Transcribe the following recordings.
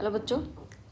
Hello बच्चों,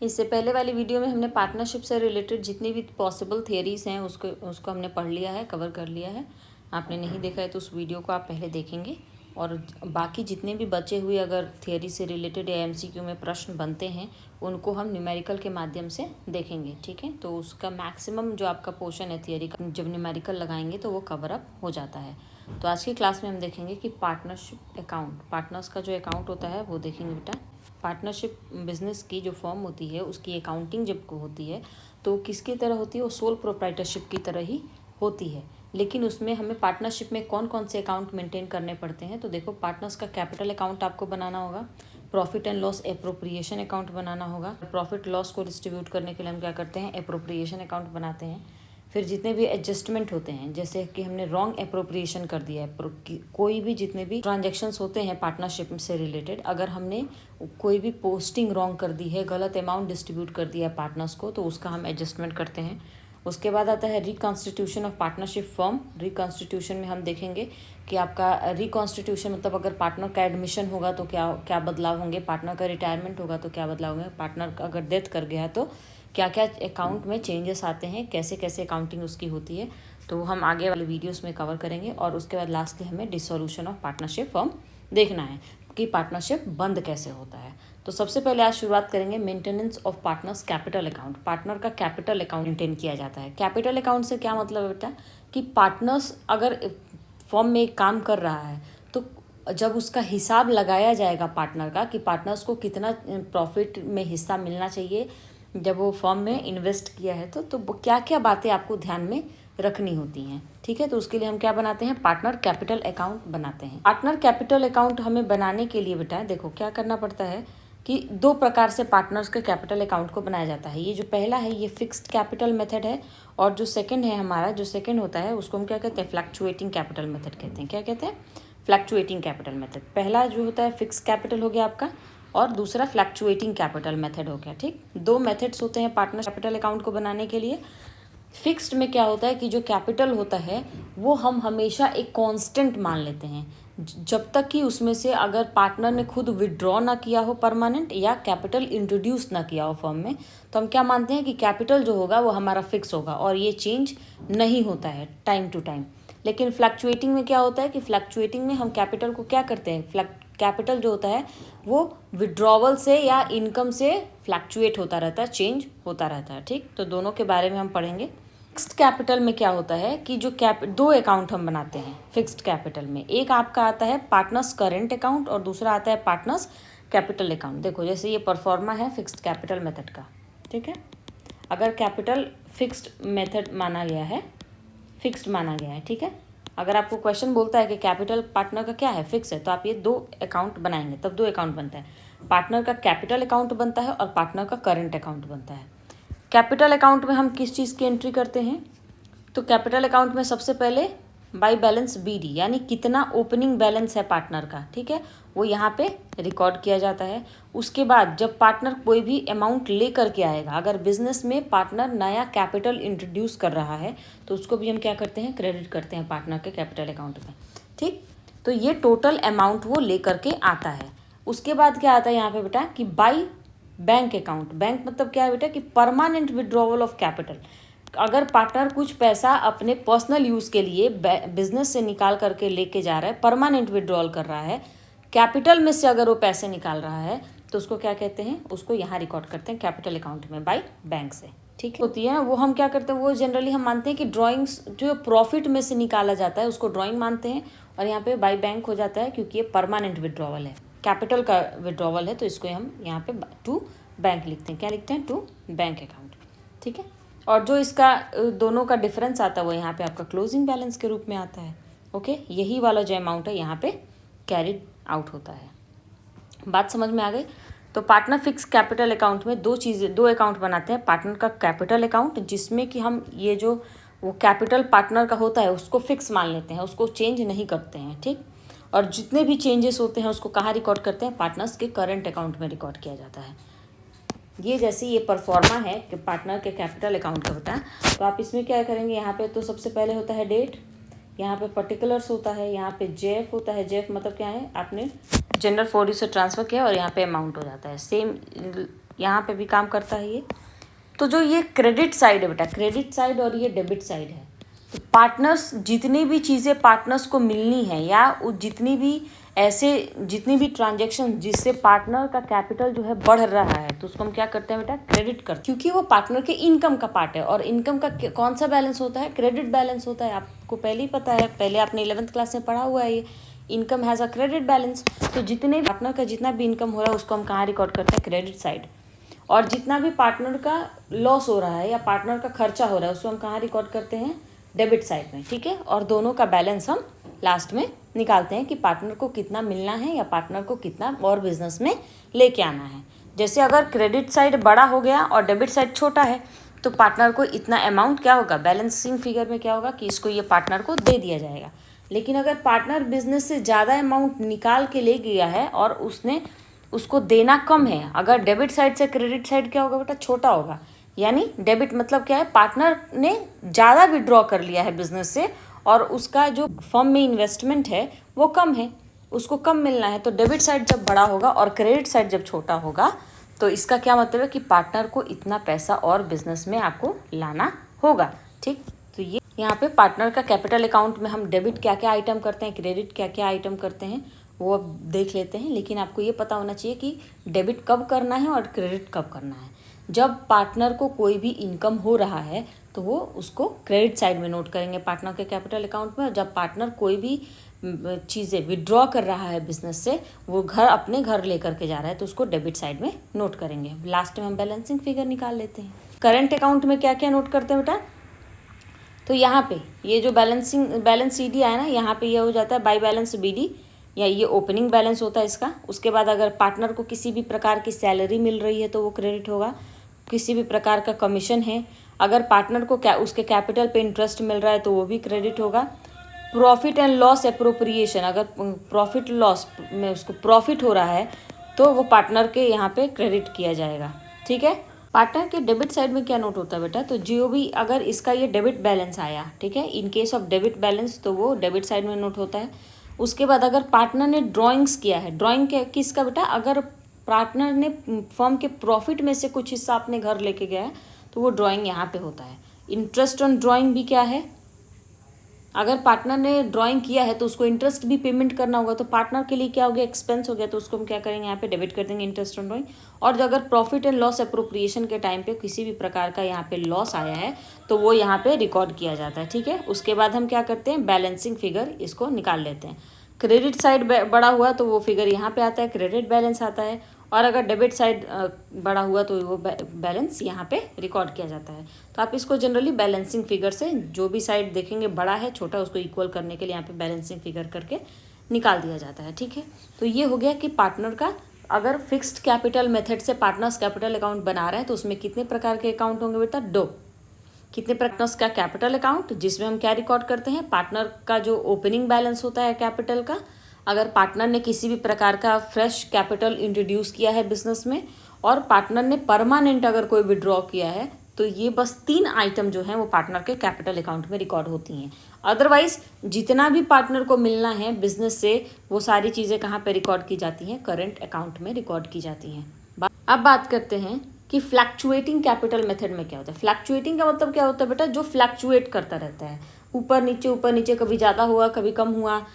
इससे पहले वाली वीडियो में हमने पार्टनरशिप से रिलेटेड जितनी भी पॉसिबल थियरीज हैं उसको हमने पढ़ लिया है, कवर कर लिया है। आपने नहीं देखा है तो उस वीडियो को आप पहले देखेंगे और बाकी जितने भी बचे हुए अगर थियरी से रिलेटेड या एमसीक्यू में प्रश्न बनते हैं उनको हम न्यूमेरिकल के माध्यम से देखेंगे। ठीक है, तो उसका मैक्सिमम जो आपका पोर्शन है थियरी का, जब न्यूमेरिकल लगाएंगे तो वो कवर अप हो जाता है। तो आज की क्लास में हम देखेंगे कि पार्टनरशिप अकाउंट, पार्टनर्स का जो अकाउंट होता है वो देखेंगे बेटा। पार्टनरशिप बिजनेस की जो फॉर्म होती है उसकी अकाउंटिंग जब को होती है तो किसकी तरह होती है, वो सोल प्रोप्राइटरशिप की तरह ही होती है। लेकिन उसमें हमें पार्टनरशिप में कौन कौन से अकाउंट मेंटेन करने पड़ते हैं, तो देखो पार्टनर्स का कैपिटल अकाउंट आपको बनाना होगा, profit and loss appropriation account बनाना होगा। प्रॉफिट लॉस को डिस्ट्रीब्यूट करने के लिए हम क्या करते हैं, एप्रोप्रिएशन अकाउंट बनाते हैं। फिर जितने भी एडजस्टमेंट होते हैं, जैसे कि हमने रॉन्ग एप्रोप्रिएशन कर दिया है, कोई भी जितने भी ट्रांजैक्शंस होते हैं पार्टनरशिप से रिलेटेड, अगर हमने कोई भी पोस्टिंग रॉन्ग कर दी है, गलत अमाउंट डिस्ट्रीब्यूट कर दिया है पार्टनर्स को, तो उसका हम एडजस्टमेंट करते हैं। उसके बाद आता है reconstitution of partnership firm. Reconstitution में हम देखेंगे कि आपका रिकॉन्स्टिट्यूशन मतलब अगर पार्टनर का एडमिशन होगा तो क्या क्या बदलाव होंगे, पार्टनर का रिटायरमेंट होगा तो क्या बदलाव होंगे, पार्टनर का अगर डेथ कर गया है तो क्या क्या अकाउंट में चेंजेस आते हैं, कैसे कैसे अकाउंटिंग उसकी होती है, तो हम आगे वाले वीडियोस में कवर करेंगे। और उसके बाद लास्टली हमें डिसोल्यूशन ऑफ पार्टनरशिप फर्म देखना है कि पार्टनरशिप बंद कैसे होता है। तो सबसे पहले आज शुरुआत करेंगे maintenance of partners capital account. Partner का कैपिटल अकाउंट मेंटेन किया जाता है। कैपिटल अकाउंट से क्या मतलब है बेटा, कि पार्टनर्स अगर फर्म में एक काम कर रहा है तो जब उसका हिसाब लगाया जाएगा पार्टनर का, कि पार्टनर्स को कितना प्रॉफिट में हिस्सा मिलना चाहिए जब वो फर्म में इन्वेस्ट किया है, तो क्या क्या बातें आपको ध्यान में रखनी होती हैं। ठीक है, तो उसके लिए हम क्या बनाते हैं, पार्टनर कैपिटल अकाउंट बनाते हैं। पार्टनर कैपिटल अकाउंट हमें बनाने के लिए बेटा देखो क्या करना पड़ता है कि दो प्रकार से पार्टनर्स के कैपिटल अकाउंट को बनाया जाता है। ये जो पहला है ये फिक्स्ड कैपिटल मेथड है, और जो सेकंड है हमारा, जो सेकंड होता है उसको हम क्या कहते हैं, फ्लक्चुएटिंग कैपिटल मेथड कहते हैं। क्या कहते हैं, फ्लक्चुएटिंग कैपिटल मेथड। पहला जो होता है फिक्स कैपिटल हो गया आपका, और दूसरा फ्लक्चुएटिंग कैपिटल मेथड हो गया। ठीक, दो मेथड्स होते हैं पार्टनर कैपिटल अकाउंट को बनाने के लिए। फिक्स्ड में क्या होता है कि जो कैपिटल होता है वो हम हमेशा एक कांस्टेंट मान लेते हैं, जब तक कि उसमें से अगर पार्टनर ने खुद विड्रॉ ना किया हो परमानेंट, या कैपिटल इंट्रोड्यूस ना किया हो फर्म में, तो हम क्या मानते हैं कि कैपिटल जो होगा वो हमारा फिक्स होगा और ये चेंज नहीं होता है टाइम टू टाइम। लेकिन फ्लक्चुएटिंग में क्या होता है कि फ्लक्चुएटिंग में हम कैपिटल को क्या करते हैं, कैपिटल जो होता है वो विड्रॉवल से या इनकम से फ्लक्चुएट होता रहता है, चेंज होता रहता है। ठीक, तो दोनों के बारे में हम पढ़ेंगे। फिक्स्ड कैपिटल में क्या होता है कि जो दो अकाउंट हम बनाते हैं फिक्स्ड कैपिटल में। एक आपका आता है पार्टनर्स करेंट अकाउंट और दूसरा आता है पार्टनर्स कैपिटल अकाउंट। देखो जैसे ये परफॉर्मा है फिक्स्ड कैपिटल मेथड का। ठीक है, अगर कैपिटल फिक्स्ड मेथड माना गया है, फिक्स्ड माना गया है, ठीक है, अगर आपको क्वेश्चन बोलता है कि कैपिटल पार्टनर का क्या है, फिक्स है, तो आप ये दो अकाउंट बनाएंगे, तब दो अकाउंट बनता है। पार्टनर का कैपिटल अकाउंट बनता है और पार्टनर का करंट अकाउंट बनता है। कैपिटल अकाउंट में हम किस चीज़ की एंट्री करते हैं, तो कैपिटल अकाउंट में सबसे पहले बाई बैलेंस BD, यानी कितना ओपनिंग बैलेंस है पार्टनर का, ठीक है, वो यहाँ पे रिकॉर्ड किया जाता है। उसके बाद जब पार्टनर कोई भी अमाउंट ले करके आएगा, अगर बिजनेस में पार्टनर नया कैपिटल इंट्रोड्यूस कर रहा है तो उसको भी हम क्या करते हैं, क्रेडिट करते हैं पार्टनर के कैपिटल अकाउंट में। ठीक, तो ये टोटल अमाउंट वो ले करके आता है। उसके बाद क्या आता है यहाँ पे बेटा कि बाई बैंक अकाउंट। बैंक मतलब क्या है बेटा कि परमानेंट विड्रॉवल ऑफ कैपिटल। अगर पार्टनर कुछ पैसा अपने पर्सनल यूज़ के लिए बिजनेस से निकाल करके लेके जा रहा है, परमानेंट विड्रॉल कर रहा है, कैपिटल में से अगर वो पैसे निकाल रहा है, तो उसको क्या कहते हैं, उसको यहाँ रिकॉर्ड करते हैं कैपिटल अकाउंट में बाई बैंक से। ठीक है, होती है ना, वो हम क्या करते हैं, वो जनरली हम मानते हैं कि ड्राइंग्स जो प्रॉफिट में से निकाला जाता है उसको ड्राइंग मानते हैं, और यहाँ पे बाई बैंक हो जाता है क्योंकि ये परमानेंट विड्रॉवल है, कैपिटल का विड्रॉवल है, तो इसको हम यहाँ पे टू बैंक लिखते हैं। क्या लिखते हैं, टू बैंक अकाउंट। ठीक है, और जो इसका दोनों का डिफरेंस आता है वो यहाँ पे आपका क्लोजिंग बैलेंस के रूप में आता है। ओके, यही वाला जो अमाउंट है यहाँ पे कैरिड आउट होता है। बात समझ में आ गई। तो पार्टनर फिक्स कैपिटल अकाउंट में दो चीज़ें, दो अकाउंट बनाते हैं। पार्टनर का कैपिटल अकाउंट, जिसमें कि हम ये जो वो कैपिटल पार्टनर का होता है उसको फिक्स मान लेते हैं, उसको चेंज नहीं करते हैं। ठीक, और जितने भी चेंजेस होते हैं उसको कहाँ रिकॉर्ड करते हैं, पार्टनर्स के करंट अकाउंट में रिकॉर्ड किया जाता है। ये जैसे ये परफॉर्मा है कि पार्टनर के कैपिटल अकाउंट का होता है, तो आप इसमें क्या करेंगे, यहाँ पे तो सबसे पहले होता है डेट, यहाँ पे पर्टिकुलर्स होता है, यहाँ पे जेफ होता है। जेफ मतलब क्या है, आपने जनरल 40 से ट्रांसफ़र किया और यहाँ पे अमाउंट हो जाता है। सेम यहाँ पे भी काम करता है ये। तो जो ये क्रेडिट साइड है बेटा, क्रेडिट साइड और ये डेबिट साइड है, तो पार्टनर्स जितनी भी चीज़ें पार्टनर्स को मिलनी है या जितनी भी ट्रांजैक्शन जिससे पार्टनर का कैपिटल जो है बढ़ रहा है, तो उसको हम क्या करते हैं बेटा, क्रेडिट करते हैं, क्योंकि वो पार्टनर के इनकम का पार्ट है। और इनकम का कौन सा बैलेंस होता है, क्रेडिट बैलेंस होता है। आपको पहले ही पता है, पहले आपने 11th क्लास में पढ़ा हुआ है ये, income has a credit balance. तो जितने पार्टनर का जितना भी इनकम हो रहा है उसको हम कहाँ रिकॉर्ड करते हैं, क्रेडिट साइड। और जितना भी पार्टनर का लॉस हो रहा है या पार्टनर का खर्चा हो रहा है उसको हम कहाँ रिकॉर्ड करते हैं, डेबिट साइड में, ठीक है। और दोनों का बैलेंस हम लास्ट में निकालते हैं कि पार्टनर को कितना मिलना है या पार्टनर को कितना और बिजनेस में लेके आना है। जैसे अगर क्रेडिट साइड बड़ा हो गया और डेबिट साइड छोटा है तो पार्टनर को इतना अमाउंट क्या होगा, बैलेंसिंग फिगर में क्या होगा कि इसको ये पार्टनर को दे दिया जाएगा। लेकिन अगर पार्टनर बिजनेस से ज़्यादा अमाउंट निकाल के ले गया है और उसको देना कम है, अगर डेबिट साइड से क्रेडिट साइड क्या होगा बेटा, छोटा होगा। यानी डेबिट मतलब क्या है, पार्टनर ने ज़्यादा विड्रॉ कर लिया है बिजनेस से और उसका जो फर्म में इन्वेस्टमेंट है वो कम है, उसको कम मिलना है। तो डेबिट साइड जब बड़ा होगा और क्रेडिट साइड जब छोटा होगा तो इसका क्या मतलब है कि पार्टनर को इतना पैसा और बिजनेस में आपको लाना होगा, ठीक। तो ये यहाँ पे पार्टनर का कैपिटल अकाउंट में हम डेबिट क्या क्या आइटम करते हैं, क्रेडिट क्या क्या आइटम करते हैं वो अब देख लेते हैं। लेकिन आपको ये पता होना चाहिए कि डेबिट कब करना है और क्रेडिट कब करना है। जब पार्टनर को कोई भी इनकम हो रहा है तो वो उसको क्रेडिट साइड में नोट करेंगे पार्टनर के कैपिटल अकाउंट में। और जब पार्टनर कोई भी चीज़ें विड्रॉ कर रहा है बिजनेस से, वो अपने घर लेकर के जा रहा है, तो उसको डेबिट साइड में नोट करेंगे। लास्ट में हम बैलेंसिंग फिगर निकाल लेते हैं। करंट अकाउंट में क्या क्या नोट करते हैं बेटा, तो यहाँ पे ये जो बैलेंस CD आया ना, यहाँ पे ये हो जाता है बाई बैलेंस BD, या ये ओपनिंग बैलेंस होता है इसका। उसके बाद अगर पार्टनर को किसी भी प्रकार की सैलरी मिल रही है तो वो क्रेडिट होगा, किसी भी प्रकार का कमीशन है, अगर पार्टनर को उसके कैपिटल पे इंटरेस्ट मिल रहा है तो वो भी क्रेडिट होगा। प्रॉफिट एंड लॉस एप्रोप्रिएशन, अगर प्रॉफिट लॉस में उसको प्रॉफिट हो रहा है तो वो पार्टनर के यहाँ पे क्रेडिट किया जाएगा, ठीक है। पार्टनर के डेबिट साइड में क्या नोट होता है बेटा, तो जो भी अगर इसका ये डेबिट बैलेंस आया, ठीक है, इन केस ऑफ डेबिट बैलेंस, तो वो डेबिट साइड में नोट होता है। उसके बाद अगर पार्टनर ने ड्राइंग्स किया है, ड्राइंग किसका बेटा, अगर पार्टनर ने फर्म के प्रॉफिट में से कुछ हिस्सा अपने घर लेके गया है तो वो ड्राइंग यहाँ पे होता है। इंटरेस्ट ऑन ड्राइंग भी क्या है, अगर पार्टनर ने ड्राइंग किया है तो उसको इंटरेस्ट भी पेमेंट करना होगा, तो पार्टनर के लिए क्या हो गया, एक्सपेंस हो गया, तो उसको हम क्या करेंगे, यहाँ पे डेबिट कर देंगे, इंटरेस्ट ऑन ड्राइंग। और जो अगर प्रॉफिट एंड लॉस अप्रोप्रिएशन के टाइम पे किसी भी प्रकार का यहाँ पे लॉस आया है तो वो यहाँ पे रिकॉर्ड किया जाता है, ठीक है। उसके बाद हम क्या करते हैं, बैलेंसिंग फिगर इसको निकाल लेते हैं। क्रेडिट साइड बड़ा हुआ तो वो फिगर यहाँ पे आता है, क्रेडिट बैलेंस आता है। और अगर डेबिट साइड बड़ा हुआ तो वो बैलेंस यहाँ पे रिकॉर्ड किया जाता है। तो आप इसको जनरली बैलेंसिंग फिगर से, जो भी साइड देखेंगे बड़ा है छोटा, उसको इक्वल करने के लिए यहाँ पे बैलेंसिंग फिगर करके निकाल दिया जाता है, ठीक है। तो ये हो गया कि पार्टनर का, अगर फिक्स्ड कैपिटल मेथड से पार्टनर्स कैपिटल अकाउंट बना रहे हैं तो उसमें कितने प्रकार के अकाउंट होंगे बेटा, 2। कितने पार्टनर्स का कैपिटल अकाउंट, जिसमें हम क्या रिकॉर्ड करते हैं, पार्टनर का जो ओपनिंग बैलेंस होता है कैपिटल का, अगर पार्टनर ने किसी भी प्रकार का फ्रेश कैपिटल इंट्रोड्यूस किया है बिजनेस में, और पार्टनर ने परमानेंट अगर कोई विड्रॉ किया है, तो ये बस 3 आइटम जो हैं वो पार्टनर के कैपिटल अकाउंट में रिकॉर्ड होती हैं। अदरवाइज जितना भी पार्टनर को मिलना है बिजनेस से, वो सारी चीज़ें कहाँ पे रिकॉर्ड की जाती हैं, करंट अकाउंट में रिकॉर्ड की जाती हैं। अब बात करते हैं कि फ्लैक्चुएटिंग कैपिटल मेथड में क्या होता है। फ्लैक्चुएटिंग का मतलब क्या होता है बेटा, जो फ्लैक्चुएट करता रहता है, ऊपर नीचे, कभी ज़्यादा हुआ कभी कम हुआ,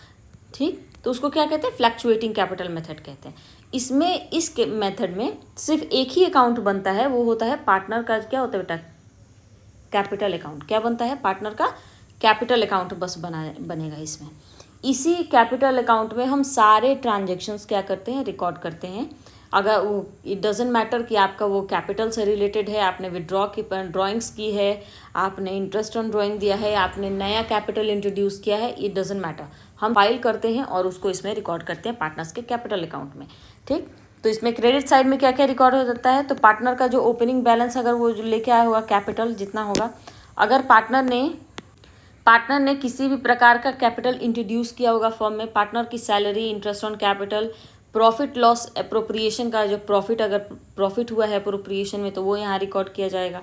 ठीक। तो उसको क्या कहते हैं, फ्लैक्चुएटिंग कैपिटल मेथड कहते हैं। इसमें इस मेथड में सिर्फ एक ही अकाउंट बनता है, वो होता है पार्टनर का, क्या होता है बेटा, कैपिटल अकाउंट। क्या बनता है, पार्टनर का कैपिटल अकाउंट बस बनेगा इसमें। इसी कैपिटल अकाउंट में हम सारे ट्रांजेक्शन्स क्या करते हैं, रिकॉर्ड करते हैं। अगर वो, इट डजेंट मैटर कि आपका वो कैपिटल से रिलेटेड है, आपने विड्रॉ की ड्राइंग्स की है, आपने इंटरेस्ट ऑन ड्राइंग दिया है, आपने नया कैपिटल इंट्रोड्यूस किया है, इट डजेंट मैटर, हम फाइल करते हैं और उसको इसमें रिकॉर्ड करते हैं पार्टनर्स के कैपिटल अकाउंट में, ठीक। तो इसमें क्रेडिट साइड में क्या क्या रिकॉर्ड हो जाता है, तो पार्टनर का जो ओपनिंग बैलेंस अगर वो जो लेके आया होगा कैपिटल जितना होगा, अगर पार्टनर ने किसी भी प्रकार का कैपिटल इंट्रोड्यूस किया होगा फर्म में, पार्टनर की salary, interest on capital, profit loss appropriation का जो प्रॉफिट, अगर प्रॉफिट हुआ है एप्रोप्रिएशन में तो वो यहाँ रिकॉर्ड किया जाएगा।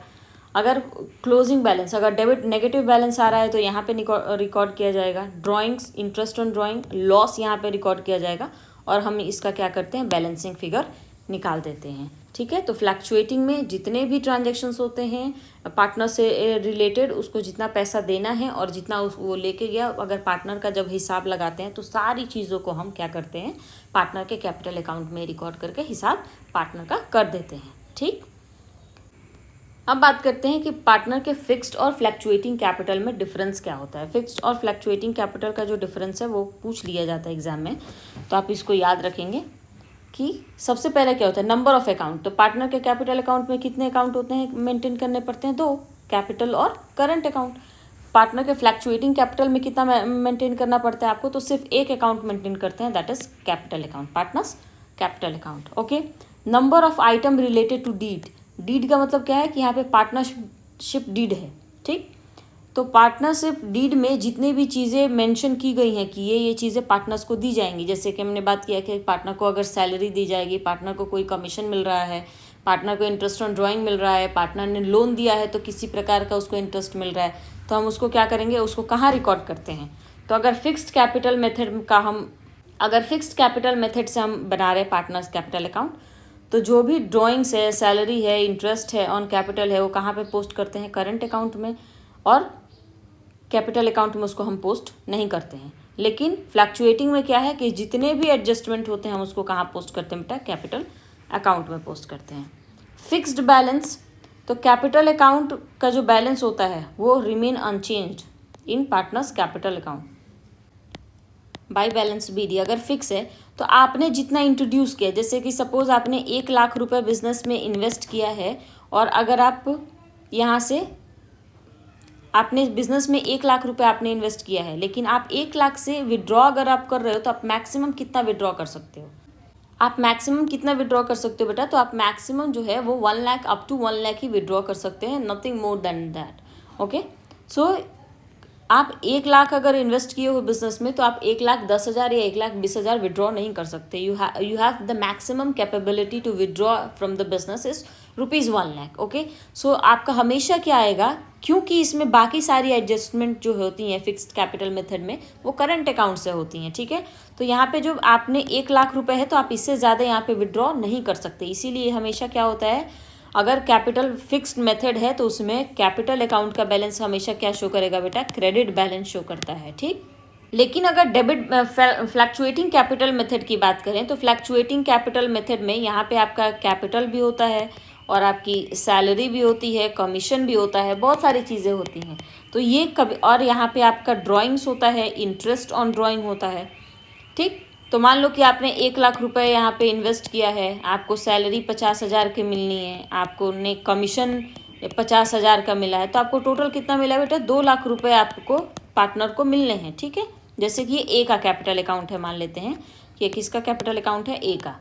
अगर क्लोजिंग बैलेंस, अगर डेबिट नेगेटिव बैलेंस आ रहा है तो यहाँ पे रिकॉर्ड किया जाएगा। Drawings, interest on drawing, loss यहाँ पे रिकॉर्ड किया जाएगा। और हम इसका क्या करते हैं, बैलेंसिंग फिगर निकाल देते हैं। ठीक है। तो फ्लैक्चुएटिंग में जितने भी ट्रांजैक्शंस होते हैं पार्टनर से रिलेटेड, उसको जितना पैसा देना है और जितना वो लेके गया, अगर पार्टनर का जब हिसाब लगाते हैं तो सारी चीज़ों को हम क्या करते हैं, पार्टनर के कैपिटल अकाउंट में रिकॉर्ड करके हिसाब पार्टनर का कर देते हैं। ठीक, अब बात करते हैं कि पार्टनर के फिक्स्ड और फ्लैक्चुएटिंग कैपिटल में डिफरेंस क्या होता है। फिक्स्ड और फ्लैक्चुएटिंग कैपिटल का जो डिफरेंस है वो पूछ लिया जाता है एग्जाम में, तो आप इसको याद रखेंगे कि सबसे पहले क्या होता है, नंबर ऑफ अकाउंट। तो पार्टनर के कैपिटल अकाउंट में कितने अकाउंट होते हैं, मेंटेन करने पड़ते हैं, 2, कैपिटल और करंट अकाउंट। पार्टनर के फ्लैक्चुएटिंग कैपिटल में कितना मेंटेन करना पड़ता है आपको, तो सिर्फ एक अकाउंट मेंटेन करते हैं, that is capital account, partners capital account. Okay, number of item related to deed. Deed का मतलब क्या है कि यहाँ पे पार्टनरशिप डीड है। ठीक, तो पार्टनरशिप डीड में जितनी भी चीज़ें मेंशन की गई हैं कि ये चीज़ें पार्टनर्स को दी जाएंगी, जैसे कि हमने बात किया कि पार्टनर को अगर सैलरी दी जाएगी, पार्टनर को कोई कमीशन मिल रहा है, पार्टनर को इंटरेस्ट ऑन ड्राइंग मिल रहा है, पार्टनर ने लोन दिया है तो किसी प्रकार का उसको इंटरेस्ट मिल रहा है, तो हम उसको क्या करेंगे, उसको कहाँ रिकॉर्ड करते हैं। तो अगर फिक्स्ड कैपिटल मेथड से हम बना रहे हैं पार्टनर्स कैपिटल अकाउंट, तो जो भी ड्राइंग्स है, सैलरी है, इंटरेस्ट है ऑन कैपिटल है, वो कहाँ पे पोस्ट करते हैं, करंट अकाउंट में, और कैपिटल अकाउंट में उसको हम पोस्ट नहीं करते हैं। लेकिन फ्लैक्चुएटिंग में क्या है कि जितने भी एडजस्टमेंट होते हैं हम उसको कहाँ पोस्ट करते हैं बेटा, कैपिटल अकाउंट में पोस्ट करते हैं। फिक्स्ड बैलेंस, तो कैपिटल अकाउंट का जो बैलेंस होता है वो remain unchanged in partners capital account by balance BD. अगर फिक्स है तो आपने जितना इंट्रोड्यूस किया, जैसे कि सपोज आपने 1 लाख रुपए बिजनेस में इन्वेस्ट किया है, और अगर आप यहाँ से आपने बिजनेस में 1 लाख रुपए आपने इन्वेस्ट किया है, लेकिन आप 1 लाख से विड्रॉ अगर आप कर रहे हो तो आप मैक्सिमम कितना विड्रॉ कर सकते हो, आप मैक्सिमम कितना विड्रॉ कर सकते हो बेटा, तो आप मैक्सिमम जो है वो 1 लाख अप टू 1 लाख ही विड्रॉ कर सकते हैं, nothing more than that. Okay, so आप 1 लाख अगर इन्वेस्ट किए हो बिजनेस में तो आप 1,10,000 या 1,20,000 विड्रॉ नहीं कर सकते। You have the maximum capability to withdraw from the business is ₹1 lakh. Okay, so आपका हमेशा क्या आएगा, क्योंकि इसमें बाकी सारी एडजस्टमेंट जो होती हैं फिक्स्ड कैपिटल मेथड में वो करंट अकाउंट से होती हैं। ठीक है, तो यहाँ पे जो आपने 1 लाख रुपए है तो आप इससे ज़्यादा यहाँ पे विड्रॉ नहीं कर सकते। इसीलिए हमेशा क्या होता है, अगर कैपिटल फिक्स्ड मेथड है तो उसमें कैपिटल अकाउंट का बैलेंस हमेशा क्या शो करेगा बेटा, क्रेडिट बैलेंस शो करता है। ठीक, लेकिन अगर डेबिट फ्लैक्चुएटिंग कैपिटल मेथड की बात करें तो फ्लैक्चुएटिंग कैपिटल मेथड में यहाँ पे आपका कैपिटल भी होता है और आपकी सैलरी भी होती है, कमीशन भी होता है, बहुत सारी चीज़ें होती हैं। तो ये कभी, और यहाँ पे आपका ड्राइंग्स होता है, इंटरेस्ट ऑन ड्राइंग होता है। ठीक, तो मान लो कि आपने 1 लाख रुपए यहाँ पे इन्वेस्ट किया है, आपको सैलरी 50,000 की मिलनी है, आपको ने कमीशन 50,000 का मिला है, तो आपको टोटल कितना मिला बेटा, 2 लाख रुपए आपको पार्टनर को मिलने हैं। ठीक है, जैसे कि ये ए का कैपिटल अकाउंट है, मान लेते हैं कि किसका कैपिटल अकाउंट है, ए का।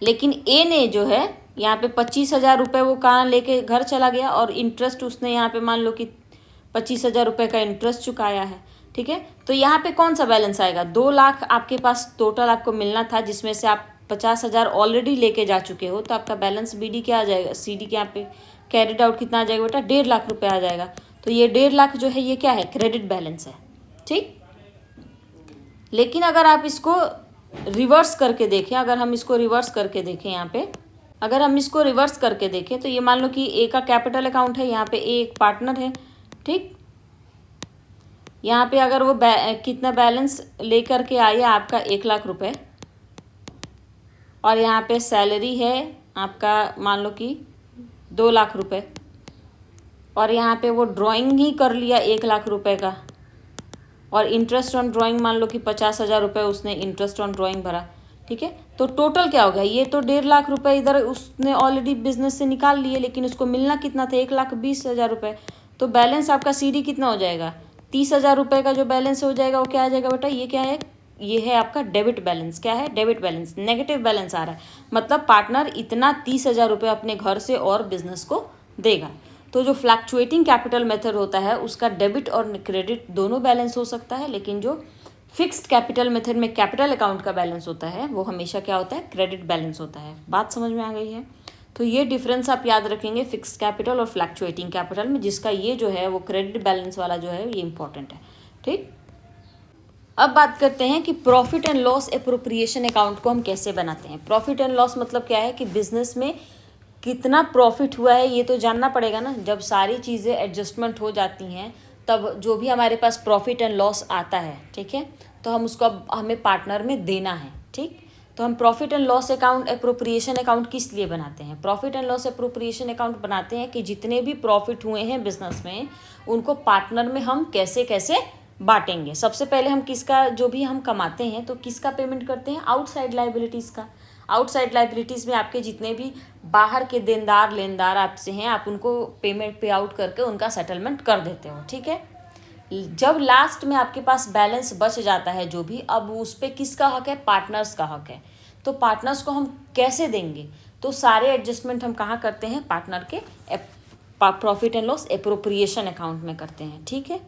लेकिन ए ने जो है यहाँ पे 25,000 रुपये वो कहाँ लेके घर चला गया, और इंटरेस्ट उसने यहाँ पे मान लो कि 25,000 रुपये का इंटरेस्ट चुकाया है। ठीक है, तो यहाँ पे कौन सा बैलेंस आएगा, 2 लाख आपके पास टोटल आपको मिलना था, जिसमें से आप 50,000 ऑलरेडी लेके जा चुके हो, तो आपका बैलेंस बीडी क्या आ जाएगा, सीडी के यहाँ पे कैरिड आउट कितना आ जाएगा बेटा, 1.5 लाख रुपये आ जाएगा। तो ये 1.5 लाख जो है ये क्या है, क्रेडिट बैलेंस है। ठीक, लेकिन अगर आप इसको रिवर्स करके देखें, अगर हम इसको रिवर्स करके देखें यहाँ पे, अगर हम इसको रिवर्स करके देखें तो ये मान लो कि ए का कैपिटल अकाउंट है, यहाँ पे ए एक पार्टनर है। ठीक, यहाँ पे अगर वो कितना बैलेंस लेकर के आया आपका 1 लाख रुपए, और यहाँ पे सैलरी है आपका मान लो कि 2 लाख रुपए, और यहाँ पे वो ड्राइंग ही कर लिया 1 लाख रुपए का, और इंटरेस्ट ऑन ड्राइंग मान लो कि 50,000 रुपये उसने इंटरेस्ट ऑन ड्राइंग भरा। ठीक है, तो टोटल क्या हो गया, ये तो 1.5 लाख रुपए इधर उसने ऑलरेडी बिजनेस से निकाल लिए, लेकिन उसको मिलना कितना था, 1,20,000 रुपये। तो बैलेंस आपका सीडी कितना हो जाएगा, 30,000 रुपये का जो बैलेंस हो जाएगा वो क्या आ जाएगा बेटा, ये क्या है, ये है आपका डेबिट बैलेंस। क्या है, डेबिट बैलेंस, नेगेटिव बैलेंस आ रहा है, मतलब पार्टनर इतना 30,000 रुपये अपने घर से और बिजनेस को देगा। तो जो फ्लैक्चुएटिंग कैपिटल मेथड होता है उसका डेबिट और क्रेडिट दोनों बैलेंस हो सकता है, लेकिन जो फिक्स्ड कैपिटल मेथड में कैपिटल अकाउंट का बैलेंस होता है वो हमेशा क्या होता है, क्रेडिट बैलेंस होता है। बात समझ में आ गई है, तो ये डिफरेंस आप याद रखेंगे फिक्स्ड कैपिटल और फ्लैक्चुएटिंग कैपिटल में, जिसका ये जो है वो क्रेडिट बैलेंस वाला जो है ये इंपॉर्टेंट है। ठीक, अब बात करते हैं कि profit and loss appropriation account को हम कैसे बनाते हैं। प्रॉफिट एंड लॉस मतलब क्या है कि बिजनेस में कितना प्रॉफिट हुआ है ये तो जानना पड़ेगा ना। जब सारी चीज़ें एडजस्टमेंट हो जाती हैं तब जो भी हमारे पास प्रॉफिट एंड लॉस आता है, ठीक है, तो हम उसको अब हमें पार्टनर में देना है, ठीक। तो हम profit and loss account appropriation account किस लिए बनाते हैं? Profit and loss appropriation account बनाते हैं कि जितने भी प्रॉफिट हुए हैं बिजनेस में उनको पार्टनर में हम कैसे कैसे बांटेंगे। सबसे पहले हम किसका, जो भी हम कमाते हैं तो किसका पेमेंट करते हैं? आउटसाइड लाइबिलिटीज़ का। आउटसाइड लाइबिलिटीज़ में आपके जितने भी बाहर के देनदार लेनदार आपसे हैं आप उनको पेमेंट पे आउट करके उनका सेटलमेंट कर देते हो, ठीक है। जब लास्ट में आपके पास बैलेंस बच जाता है जो भी, अब उस पर किसका हक है? पार्टनर्स का हक है। तो पार्टनर्स को हम कैसे देंगे? तो सारे एडजस्टमेंट हम कहाँ करते हैं? पार्टनर के profit and loss appropriation account में करते हैं, ठीक है।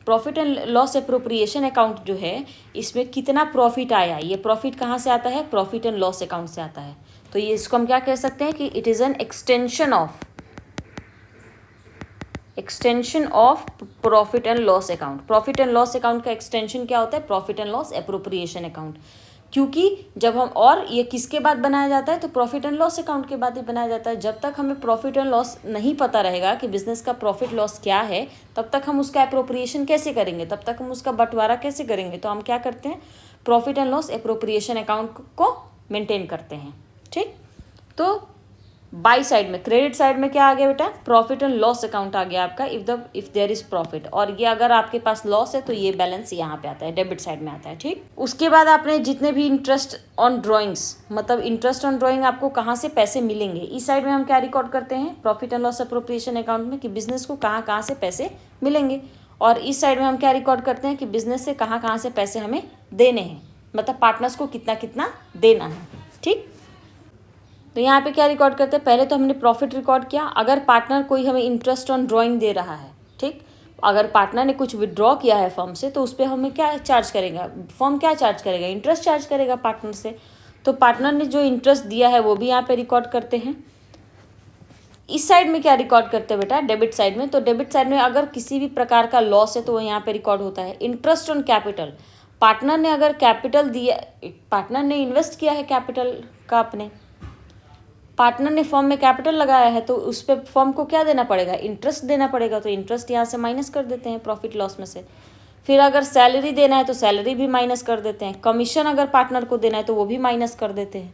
Profit and loss appropriation account जो है इसमें कितना प्रॉफिट आया, ये प्रॉफिट कहाँ से आता है? प्रॉफिट एंड लॉस अकाउंट से आता है। तो ये इसको हम क्या कह सकते हैं कि it is an extension of profit and loss account. Profit and loss account का एक्सटेंशन क्या होता है? Profit and loss appropriation account. क्योंकि जब हम, और ये किसके बाद बनाया जाता है? तो प्रॉफिट एंड लॉस अकाउंट के बाद ही बनाया जाता है। जब तक हमें प्रॉफिट एंड लॉस नहीं पता रहेगा कि बिजनेस का प्रॉफिट लॉस क्या है तब तक हम उसका एप्रोप्रिएशन कैसे करेंगे, तब तक हम उसका बंटवारा कैसे करेंगे। तो हम क्या करते हैं? Profit and loss appropriation account को मेंटेन करते हैं, ठीक। तो बाई साइड में, क्रेडिट साइड में क्या आ गया बेटा? प्रॉफिट एंड लॉस अकाउंट आ गया आपका इफ देयर इज प्रॉफिट। और ये अगर आपके पास लॉस है तो ये बैलेंस यहाँ पे आता है, डेबिट साइड में आता है, ठीक। उसके बाद आपने जितने भी इंटरेस्ट ऑन ड्राइंग्स, मतलब इंटरेस्ट ऑन ड्राइंग आपको कहाँ से पैसे मिलेंगे, इस साइड में हम क्या रिकॉर्ड करते हैं? Profit and loss appropriation account में कि बिजनेस को कहाँ कहाँ से पैसे मिलेंगे। और इस साइड में हम क्या रिकॉर्ड करते हैं कि बिजनेस से कहाँ कहाँ से पैसे हमें देने हैं, मतलब पार्टनर्स को कितना कितना देना है, ठीक। तो यहाँ पे क्या रिकॉर्ड करते हैं? पहले तो हमने प्रॉफिट रिकॉर्ड किया। अगर पार्टनर कोई हमें इंटरेस्ट ऑन ड्राइंग दे रहा है, ठीक, अगर पार्टनर ने कुछ विड्रॉ किया है फर्म से तो उस पर हमें क्या चार्ज करेगा? फर्म क्या चार्ज करेगा? इंटरेस्ट चार्ज करेगा पार्टनर से। तो पार्टनर ने जो इंटरेस्ट दिया है वो भी यहाँ पे रिकॉर्ड करते हैं। इस साइड में क्या रिकॉर्ड करते हैं बेटा? डेबिट साइड में। तो डेबिट साइड में अगर किसी भी प्रकार का लॉस है तो वो यहाँ पे रिकॉर्ड होता है। इंटरेस्ट ऑन कैपिटल, पार्टनर ने अगर कैपिटल दिया, पार्टनर ने इन्वेस्ट किया है कैपिटल का, अपने पार्टनर ने फर्म में कैपिटल लगाया है तो उस पर फर्म को क्या देना पड़ेगा? इंटरेस्ट देना पड़ेगा। तो इंटरेस्ट यहाँ से माइनस कर देते हैं प्रॉफिट लॉस में से। फिर अगर सैलरी देना है तो सैलरी भी माइनस कर देते हैं। कमीशन अगर पार्टनर को देना है तो वो भी माइनस कर देते हैं।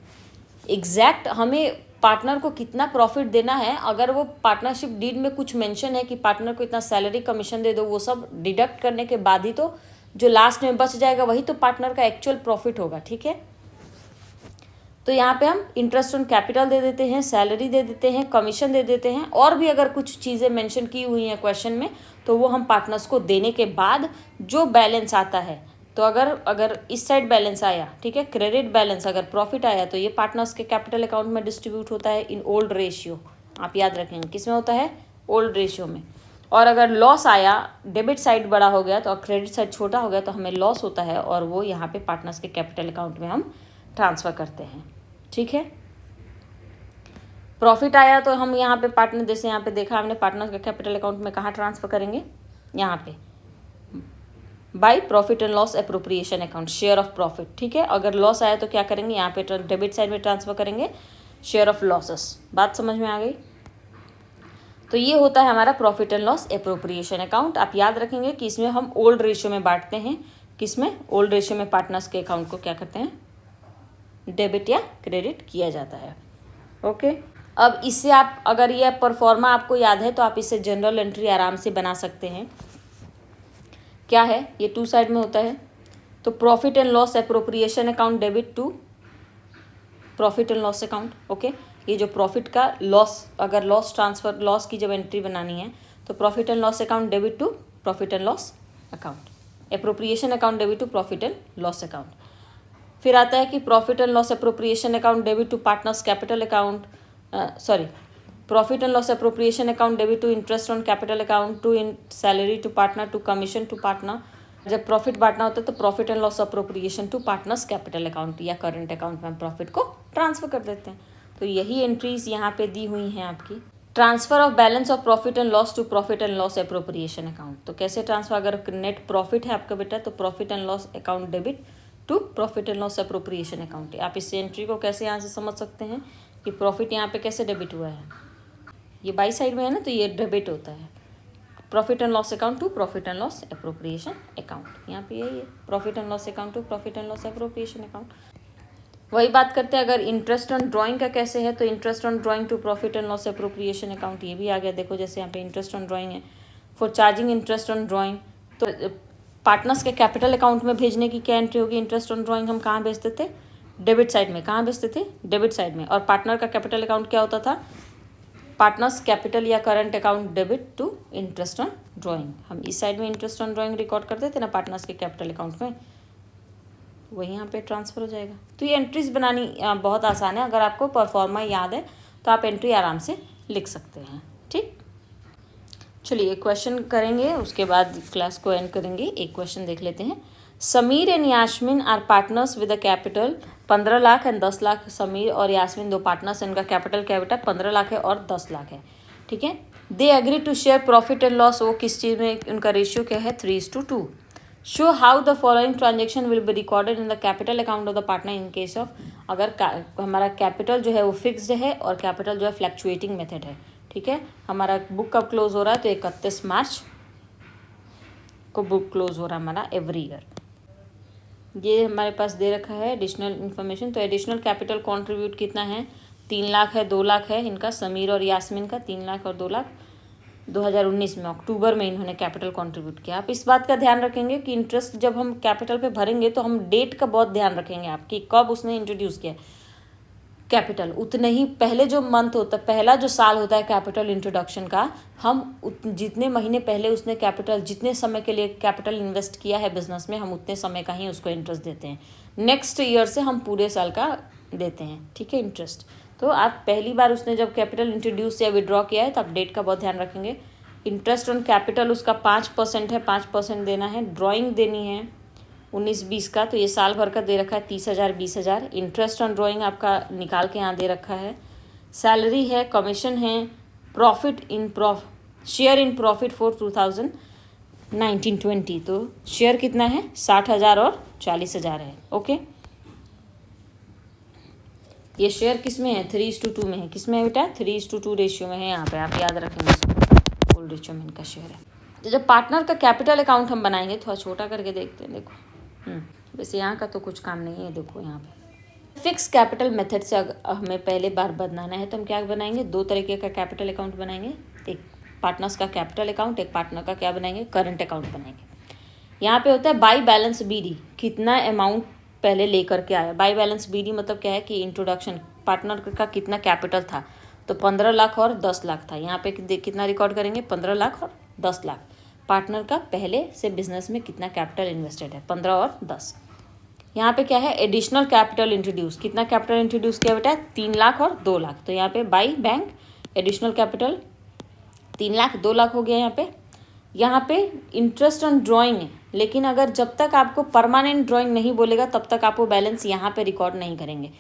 एग्जैक्ट हमें पार्टनर को कितना प्रॉफिट देना है, अगर वो पार्टनरशिप डीड में कुछ मेंशन है कि पार्टनर को इतना सैलरी कमीशन दे दो, वो सब डिडक्ट करने के बाद ही तो जो लास्ट में बच जाएगा वही तो पार्टनर का एक्चुअल प्रॉफिट होगा, ठीक है। तो यहाँ पे हम इंटरेस्ट ऑन कैपिटल दे देते हैं, सैलरी दे देते हैं, कमीशन दे देते हैं, और भी अगर कुछ चीज़ें मेंशन की हुई हैं क्वेश्चन में तो वो हम पार्टनर्स को देने के बाद जो बैलेंस आता है, तो अगर इस साइड बैलेंस आया, ठीक है, क्रेडिट बैलेंस, अगर प्रॉफिट आया तो ये पार्टनर्स के कैपिटल अकाउंट में डिस्ट्रीब्यूट होता है इन ओल्ड रेशियो। आप याद रखेंगे किस में होता है? ओल्ड रेशियो में। और अगर लॉस आया, डेबिट साइड बड़ा हो गया तो और क्रेडिट साइड छोटा हो गया तो हमें लॉस होता है और वो यहाँ पे पार्टनर्स के कैपिटल अकाउंट में हम ट्रांसफ़र करते हैं, ठीक है। प्रॉफिट आया तो हम यहाँ पे पार्टनर, जैसे यहाँ पे देखा हमने, पार्टनर के कैपिटल अकाउंट में कहाँ ट्रांसफ़र करेंगे? यहाँ पे by profit and loss appropriation account, share of profit, ठीक है। अगर लॉस आया तो क्या करेंगे? यहाँ पे डेबिट साइड में ट्रांसफ़र करेंगे शेयर ऑफ लॉसेस। बात समझ में आ गई? तो ये होता है हमारा profit and loss appropriation account. आप याद रखेंगे कि इसमें हम ओल्ड रेशियो में बांटते हैं। किसमें? ओल्ड रेशियो में पार्टनर्स के अकाउंट को क्या करते हैं? डेबिट या क्रेडिट किया जाता है, ओके। अब इससे आप, अगर ये परफॉर्मा आपको याद है तो आप इससे जनरल एंट्री आराम से बना सकते हैं। क्या है? ये टू साइड में होता है। तो profit and loss appropriation account debit to profit and loss account, okay. ये जो प्रॉफिट का लॉस, अगर लॉस ट्रांसफर, लॉस की जब एंट्री बनानी है तो profit and loss account debit to profit and loss account, appropriation account debit to profit and loss account. फिर आता है कि profit and loss appropriation account debit to partners capital account, profit and loss appropriation account debit to interest on capital account, to in salary to partner, to commission to partner. जब profit बांटना होता है तो profit and loss appropriation to partners capital account या current account में हम profit को transfer कर देते हैं। तो यही एंट्रीज यहाँ पे दी हुई हैं आपकी, transfer of balance of profit and loss to profit and loss appropriation account. तो कैसे ट्रांसफर, अगर नेट प्रॉफिट है आपका बेटा तो profit and loss account debit to profit and loss appropriation account. आप इस एंट्री को कैसे यहाँ से समझ सकते हैं कि प्रॉफिट यहाँ पे कैसे डेबिट हुआ है, ये बाई साइड में है ना, तो ये डेबिट होता है profit and loss account to profit and loss appropriation account. यहाँ पे यही है profit and loss account to profit and loss appropriation account. वही बात करते हैं अगर इंटरेस्ट ऑन ड्राइंग का कैसे है, तो interest on drawing to profit and loss appropriation account, ये भी आ गया। देखो जैसे यहाँ पे इंटरेस्ट ऑन ड्राइंग है, for charging interest on drawing, तो पार्टनर्स के कैपिटल अकाउंट में भेजने की क्या एंट्री होगी। इंटरेस्ट ऑन ड्राइंग हम कहाँ भेजते थे, डेबिट साइड में। कहाँ भेजते थे, डेबिट साइड में। और पार्टनर का कैपिटल अकाउंट क्या होता था, पार्टनर्स कैपिटल या current account debit to interest on drawing. हम इस साइड में इंटरेस्ट ऑन ड्राइंग रिकॉर्ड करते थे ना पार्टनर्स के कैपिटल अकाउंट में, वही यहाँ पे ट्रांसफ़र हो जाएगा। तो ये एंट्रीज बनानी बहुत आसान है, अगर आपको परफॉर्मा याद है तो आप एंट्री आराम से लिख सकते हैं। ठीक, चलिए एक क्वेश्चन करेंगे, उसके बाद क्लास को एंड करेंगे। एक क्वेश्चन देख लेते हैं। Sameer and Yasmin are partners with a capital 15 lakh and 10 lakh. Sameer और यास्मिन दो पार्टनर्स हैं, इनका कैपिटल क्या बेटा 15 लाख है और 10 लाख है। ठीक है, they agree to share profit and loss. वो किस चीज़ में, उनका रेशियो क्या है 3:2। Show how the following transaction will be recorded in the capital account of the partner in case of, अगर हमारा कैपिटल जो है वो फिक्स्ड है और कैपिटल जो है फ्लैक्चुएटिंग मेथड है। ठीक है, हमारा बुक कब क्लोज हो रहा है, तो 31 मार्च को बुक क्लोज हो रहा है हमारा एवरी ईयर। ये हमारे पास दे रखा है एडिशनल इन्फॉर्मेशन। तो एडिशनल कैपिटल कंट्रीब्यूट कितना है, 3 लाख है, 2 लाख है इनका, समीर और यास्मिन का 3 लाख और 2 लाख। 2019 में अक्टूबर में इन्होंने कैपिटल कंट्रीब्यूट किया। आप इस बात का ध्यान रखेंगे कि इंटरेस्ट जब हम कैपिटल पे भरेंगे तो हम डेट का बहुत ध्यान रखेंगे आप कि कब उसने इंट्रोड्यूस किया कैपिटल। उतने ही पहले जो मंथ होता है, पहला जो साल होता है कैपिटल इंट्रोडक्शन का, हम जितने महीने पहले उसने कैपिटल, जितने समय के लिए कैपिटल इन्वेस्ट किया है बिजनेस में, हम उतने समय का ही उसको इंटरेस्ट देते हैं। नेक्स्ट ईयर से हम पूरे साल का देते हैं। ठीक है, इंटरेस्ट। तो आप पहली बार उसने जब कैपिटल इंट्रोड्यूस या विड्रॉ किया है तो आप डेट का बहुत ध्यान रखेंगे। इंटरेस्ट ऑन कैपिटल उसका 5% है, 5% देना है। ड्राइंग देनी है 19-20 का, तो ये साल भर का दे रखा है 30,000 20,000। इंटरेस्ट ऑन ड्राइंग आपका निकाल के यहाँ दे रखा है। सैलरी है, कमीशन है, profit in share in profit for 2019-20। तो शेयर कितना है 60,000 और 40,000 है। ओके, ये शेयर किस में है 3:2 में है। किस में है बेटा 3:2 रेशियो में है। यहाँ पे आप याद रखेंगे, फुल रेशियो में इनका शेयर है। तो जब पार्टनर का कैपिटल अकाउंट हम बनाएंगे, थोड़ा छोटा करके देखते हैं। देखो वैसे यहाँ का तो कुछ काम नहीं है। देखो यहाँ पे फिक्स कैपिटल मेथड से हमें पहले बार बनाना है तो हम क्या बनाएंगे, 2 तरीके का कैपिटल अकाउंट बनाएंगे। एक पार्टनर्स का कैपिटल अकाउंट, एक पार्टनर का क्या बनाएंगे, करंट अकाउंट बनाएंगे। यहाँ पे होता है बाई बैलेंस बीडी, कितना अमाउंट पहले लेकर के आया। बाई बैलेंस बीडी मतलब क्या है कि इंट्रोडक्शन पार्टनर का कितना कैपिटल था, तो 15 लाख और 10 लाख था। यहाँ पे कितना रिकॉर्ड करेंगे, 15 लाख और 10 लाख। पार्टनर का पहले से बिजनेस में कितना कैपिटल इन्वेस्टेड है, 15 और 10। यहाँ पे क्या है, एडिशनल कैपिटल इंट्रोड्यूस, कितना कैपिटल इंट्रोड्यूस किया बेटा 3 लाख और 2 लाख। तो यहाँ पे by bank additional capital 3 lakh 2 lakh हो गया। यहाँ पे इंटरेस्ट ऑन ड्राइंग है, लेकिन अगर जब तक आपको परमानेंट ड्राइंग नहीं बोलेगा तब तक आप वो बैलेंस यहाँ पे रिकॉर्ड नहीं करेंगे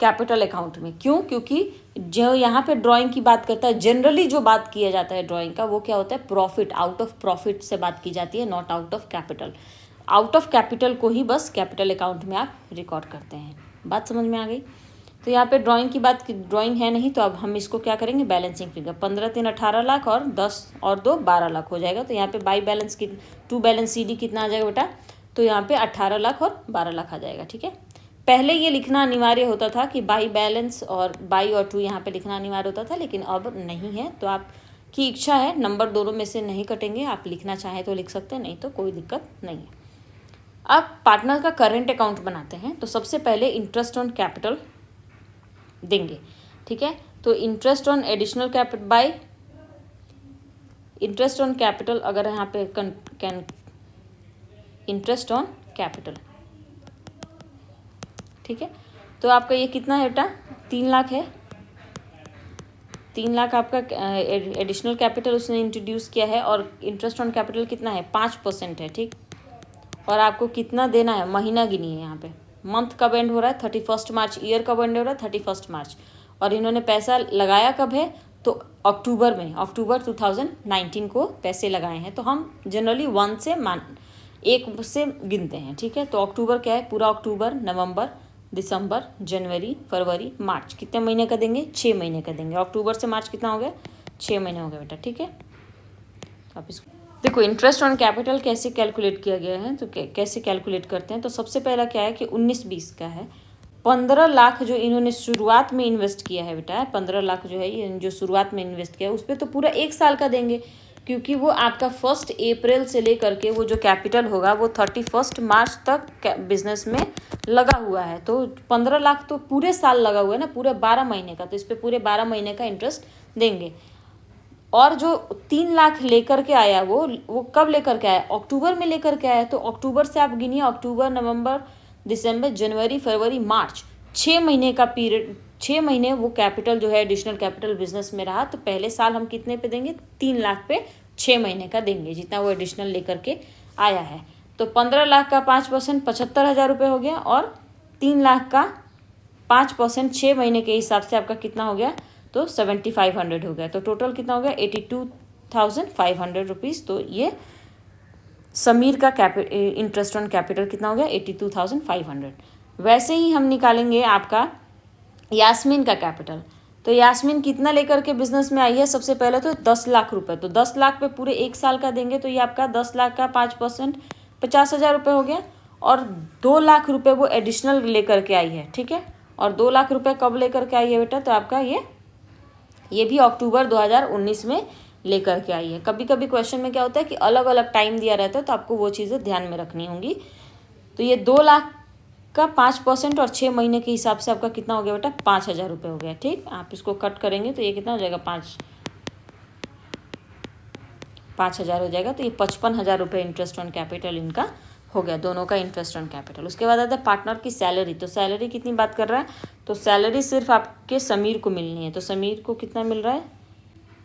कैपिटल अकाउंट में। क्यों, क्योंकि जो यहाँ पे ड्राइंग की बात करता है, जनरली जो बात किया जाता है ड्राइंग का वो क्या होता है, प्रॉफिट, आउट ऑफ प्रॉफिट से बात की जाती है, not out of capital. Out of capital को ही बस कैपिटल अकाउंट में आप रिकॉर्ड करते हैं। बात समझ में आ गई। तो यहाँ पे ड्राइंग की बात, ड्राइंग है नहीं, तो अब हम इसको क्या करेंगे, बैलेंसिंग फिगर 15 3 18 लाख और 10 और 2 12 लाख हो जाएगा। तो यहाँ पे बाई बैलेंस की टू बैलेंस CD कितना आ जाएगा बेटा, तो यहाँ पे 18 लाख और 12 लाख आ जाएगा। ठीक है, पहले ये लिखना अनिवार्य होता था कि बाई बैलेंस और बाई और टू यहाँ पे लिखना अनिवार्य होता था, लेकिन अब नहीं है। तो आपकी इच्छा है, नंबर दोनों में से नहीं कटेंगे, आप लिखना चाहें तो लिख सकते हैं, नहीं तो कोई दिक्कत नहीं है। अब पार्टनर का करंट अकाउंट बनाते हैं। तो सबसे पहले इंटरेस्ट ऑन कैपिटल देंगे। ठीक है, तो interest on additional capital by interest on capital, अगर यहाँ पे कैन इंटरेस्ट ऑन कैपिटल। ठीक है, तो आपका ये कितना है बेटा 3 लाख है। 3 लाख आपका एडिशनल कैपिटल उसने इंट्रोड्यूस किया है, और इंटरेस्ट ऑन कैपिटल कितना है 5% है। ठीक, और आपको कितना देना है, महीना गिनिए। यहाँ पे मंथ कब एंड हो रहा है 31 मार्च, ईयर कब एंड हो रहा है 31 मार्च, और इन्होंने पैसा लगाया कब है तो अक्टूबर 2019 को पैसे लगाए हैं, तो हम जनरली 1 से गिनते हैं, ठीक है। तो अक्टूबर क्या है, पूरा अक्टूबर, नवंबर, दिसंबर, जनवरी, फरवरी, मार्च, कितने महीने का देंगे, 6 महीने का देंगे। अक्टूबर से मार्च कितना हो गया, 6 महीने हो गए बेटा, ठीक है। तो आप इसको देखो, इंटरेस्ट ऑन कैपिटल कैसे कैलकुलेट किया गया है, तो कैसे कैलकुलेट करते हैं। तो सबसे पहला क्या है कि 19-20 का है, 15 लाख जो इन्होंने शुरुआत में इन्वेस्ट किया है बेटा, 15 लाख जो है जो शुरुआत में इन्वेस्ट किया है उस पर तो पूरा 1 साल का देंगे, क्योंकि वो आपका 1 अप्रैल से लेकर के वो जो कैपिटल होगा वो 31 मार्च तक बिजनेस में लगा हुआ है। तो 15 लाख तो पूरे साल लगा हुआ है ना, पूरे 12 महीने का, तो इस पर पूरे 12 महीने का इंटरेस्ट देंगे। और जो 3 लाख लेकर के आया वो कब लेकर के आया, अक्टूबर में लेकर के आया। तो अक्टूबर से आप गिनिए, अक्टूबर, नवंबर, दिसंबर, जनवरी, फरवरी, मार्च, 6 महीने का पीरियड, 6 महीने वो कैपिटल जो है एडिशनल कैपिटल बिजनेस में रहा। तो पहले साल हम कितने पे देंगे, 3 लाख पे 6 महीने का देंगे, जितना वो एडिशनल लेकर के आया है। तो 15 लाख का 5% 75,000 रुपये हो गया, और 3 लाख का 5% 6 महीने के हिसाब से आपका कितना हो गया, तो 7,500 हो गया। तो टोटल कितना हो गया, 82,500 रुपीज़। तो ये समीर का इंटरेस्ट ऑन कैपिटल कितना हो गया, 82,500। वैसे ही हम निकालेंगे आपका यास्मीन का कैपिटल। तो यास्मीन कितना लेकर के बिजनेस में आई है, सबसे पहले तो 10 लाख रुपए। तो 10 लाख पे पूरे 1 साल का देंगे, तो ये आपका 10 लाख का 5% 50,000 रुपये हो गया। और 2 लाख रुपए वो एडिशनल लेकर के आई है, ठीक है। और 2 लाख रुपए कब लेकर के आई है बेटा, तो आपका ये भी अक्टूबर 2019 में लेकर के आई है। कभी कभी क्वेश्चन में क्या होता है कि अलग अलग टाइम दिया रहता है, तो आपको वो चीज़ें ध्यान में रखनी होंगी। तो ये 2 लाख का 5% और 6 महीने के हिसाब से आपका कितना हो गया बेटा, 5,000 रुपये हो गया, ठीक। आप इसको कट करेंगे तो ये कितना हो जाएगा, 5,000 हो जाएगा। तो ये 55,000 रुपये इंटरेस्ट ऑन कैपिटल इनका हो गया, दोनों का इंटरेस्ट ऑन कैपिटल। उसके बाद आता है पार्टनर की सैलरी। तो सैलरी कितनी बात कर रहा है, तो सैलरी सिर्फ आपके समीर को मिलनी है। तो समीर को कितना मिल रहा है,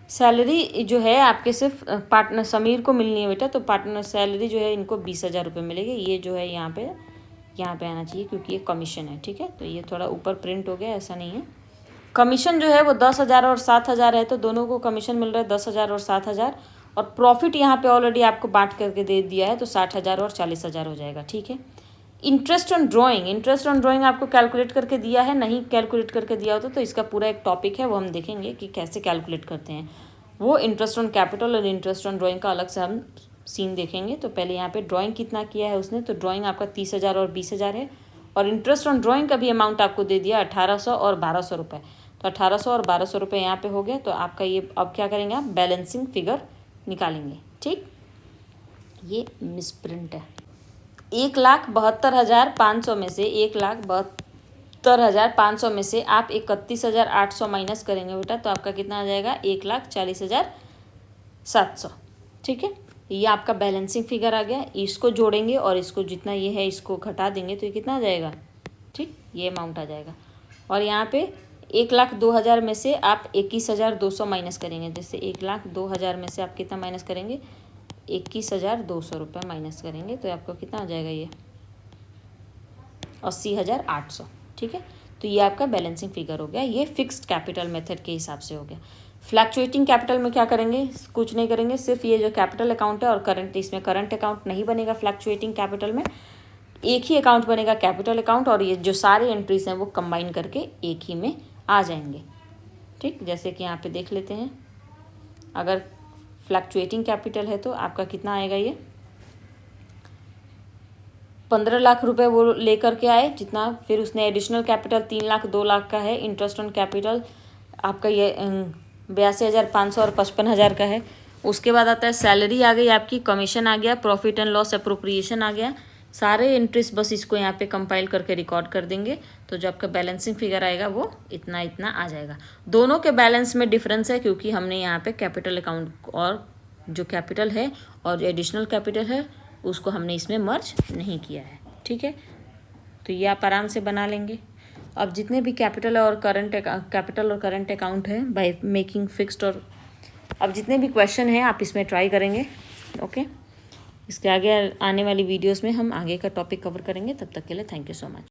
सैलरी जो है आपके सिर्फ पार्टनर समीर को मिलनी है बेटा। तो पार्टनर सैलरी जो है इनको 20,000 रुपये मिलेगी। ये जो है यहाँ पे आना चाहिए, क्योंकि ये कमीशन है, ठीक है। तो ये थोड़ा ऊपर प्रिंट हो गया, ऐसा नहीं है। कमीशन जो है वो 10,000 और 7,000 है, तो दोनों को कमीशन मिल रहा है 10,000 और 7,000। और प्रॉफिट यहाँ पे ऑलरेडी आपको बांट करके दे दिया है, तो 60,000 और 40,000 हो जाएगा, ठीक है। इंटरेस्ट ऑन ड्राइंग आपको कैलकुलेट करके दिया है, नहीं कैलकुलेट करके दिया होता तो इसका पूरा एक टॉपिक है, वो हम देखेंगे कि कैसे कैलकुलेट करते हैं। वो इंटरेस्ट ऑन कैपिटल और इंटरेस्ट ऑन ड्राइंग का अलग से हम सीन देखेंगे। तो पहले यहाँ पे ड्राइंग कितना किया है उसने, तो ड्राइंग आपका 30,000 और 20,000 है। और इंटरेस्ट ऑन ड्राइंग का भी अमाउंट आपको दे दिया 1,800 और 1,200 रुपये। तो 1,800 और 1,200 रुपये यहाँ पे हो गया। तो आपका ये अब क्या करेंगे, आप बैलेंसिंग फिगर निकालेंगे, ठीक। ये मिसप्रिंट है। 1,72,500 में से 1,72,500 में से आप 31,800 माइनस करेंगे बेटा, तो आपका कितना आ जाएगा, 1,40,700, ठीक है। ये आपका बैलेंसिंग फिगर आ गया। इसको जोड़ेंगे और इसको जितना ये है इसको घटा देंगे, तो ये कितना आ जाएगा, ठीक, ये अमाउंट आ जाएगा। और यहाँ पे 1,02,000 में से आप 21,200 माइनस करेंगे। जैसे 1,02,000 में से आप कितना माइनस करेंगे, 21,200 रुपये माइनस करेंगे, तो आपको कितना आ जाएगा, ये 80,800, ठीक है। तो ये आपका बैलेंसिंग फिगर हो गया। ये फिक्स्ड कैपिटल मेथड के हिसाब से हो गया। फ्लैक्चुएटिंग कैपिटल में क्या करेंगे, कुछ नहीं करेंगे, सिर्फ ये जो कैपिटल अकाउंट है और करंट, इसमें करंट अकाउंट नहीं बनेगा। फ्लैक्चुएटिंग कैपिटल में एक ही अकाउंट बनेगा, कैपिटल अकाउंट, और ये जो सारे एंट्रीज हैं वो कंबाइन करके एक ही में आ जाएंगे, ठीक। जैसे कि यहाँ पे देख लेते हैं, अगर फ्लैक्चुएटिंग कैपिटल है तो आपका कितना आएगा, ये 15 लाख रुपए वो लेकर के आए जितना, फिर उसने एडिशनल कैपिटल 3 लाख 2 लाख का है। इंटरेस्ट ऑन कैपिटल आपका ये 82,500 और 55,000 का है। उसके बाद आता है सैलरी आ गई आपकी, कमीशन आ गया, प्रॉफिट एंड लॉस अप्रोप्रिएशन आ गया। सारे एंट्रीज बस इसको यहाँ पे कंपाइल करके रिकॉर्ड कर देंगे, तो जो आपका बैलेंसिंग फिगर आएगा वो इतना आ जाएगा। दोनों के बैलेंस में डिफरेंस है, क्योंकि हमने यहाँ पे कैपिटल अकाउंट और जो कैपिटल है और जो एडिशनल कैपिटल है उसको हमने इसमें मर्ज नहीं किया है, ठीक है। तो ये आप आराम से बना लेंगे। अब जितने भी कैपिटल और करंट अकाउंट है बाय मेकिंग फिक्स्ड, और अब जितने भी क्वेश्चन हैं आप इसमें ट्राई करेंगे, ओके। इसके आगे आने वाली वीडियोस में हम आगे का टॉपिक कवर करेंगे। तब तक के लिए थैंक यू सो मच।